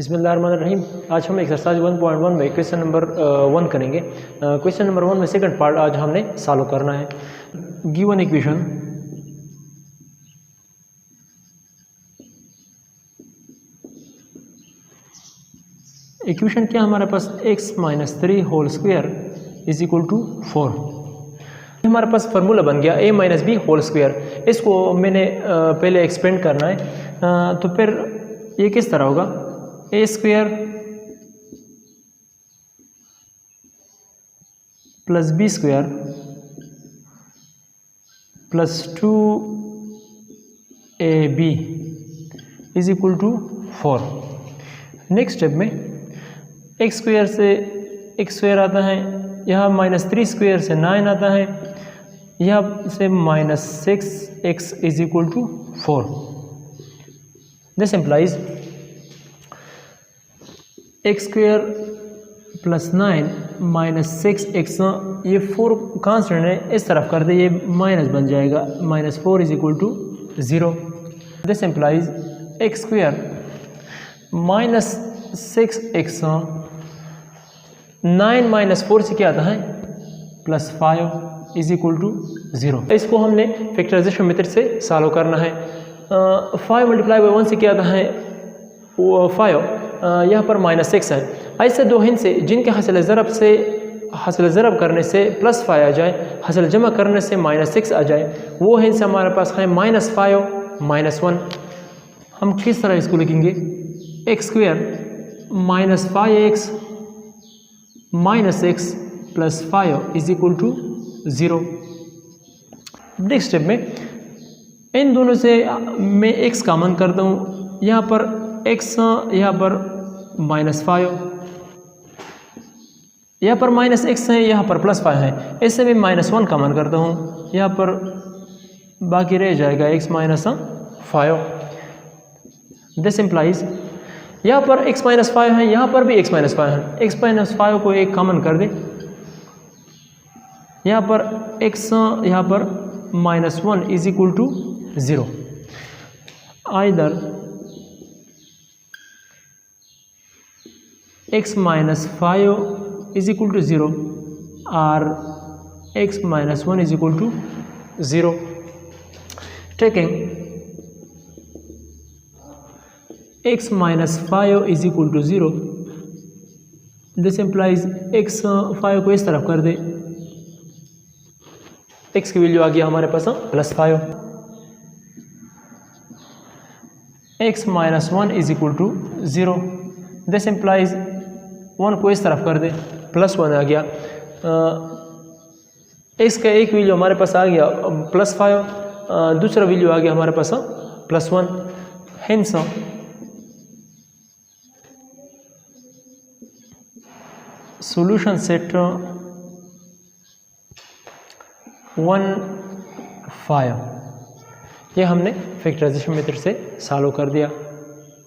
बिस्मिल्लाहिर्रहमानिर्रहीम। आज हम एक्सरसाइज 1.1 में क्वेश्चन नंबर 1 करेंगे। क्वेश्चन नंबर 1 में सेकंड पार्ट आज हमने सॉल्व करना है। गिवन इक्वेशन क्या हमारे पास x minus 3 whole square is equal to 4। हमारे पास फार्मूला बन गया a minus b whole square. इसको मैंने पहले एक्सपेंड करना है, तो फिर ये किस तरह होगा, A square plus B square plus 2ab is equal to 4। Next step में एक्स स्क्वायर से एक्स स्क्वायर आता है, यहाँ माइनस 3 स्क्वायर से 9 आता है, यहाँ से minus 6x is equal to 4। This implies x square plus 9 minus 6x, ये 4 कांस्टेंट है, इस तरफ कर दे, ये माइनस बन जाएगा, minus 4 is equal to 0। This implies x square minus 6x, 9 minus 4 से क्या आता है प्लस 5 इज इक्वल टू 0। इसको हमने फैक्टराइजेशन मेथड से सॉल्व करना है। 5 मल्टीप्लाई बाई 1 से क्या आता है 5, यहाँ पर माइनस 6 है। ऐसे दो हिंद से जिनके हासिल ज़रब करने से प्लस 5 आ जाए, हासिल जमा करने से माइनस 6 आ जाए, वो हिंद से हमारे पास है माइनस 5 माइनस 1। हम किस तरह इसको लिखेंगे, x square minus 5x minus x plus 5 is equal to 0। Next step में इन दोनों से मैं x कॉमन करता हूँ, यहाँ पर x, यहाँ पर माइनस 5, यहाँ पर माइनस x है, यहाँ पर प्लस 5 है, इससे मैं माइनस 1 कॉमन करता हूँ, यहाँ पर बाकी रह जाएगा x माइनस 5। दिस इम्प्लाइज यहाँ पर x माइनस 5 है, यहाँ पर भी x माइनस 5 है, x माइनस 5 को एक कॉमन कर दे, यहाँ पर x, यहाँ पर minus 1 is equal to 0। Either x minus 5 is equal to 0 और x minus 1 is equal to 0। Taking x minus 5 is equal to 0, this implies x 5 को इस तरफ कर दे, x की वैल्यू आ गया हमारे पास plus 5। x minus 1 is equal to 0, this implies 1 को इस तरफ कर दे, प्लस 1 आ गया। x का एक वैल्यू हमारे पास आ गया प्लस 5, दूसरा वैल्यू आ गया हमारे पास प्लस 1। हेंस सॉल्यूशन सेट 1 5, ये हमने फैक्टराइजेशन मेथड से सॉल्व कर दिया।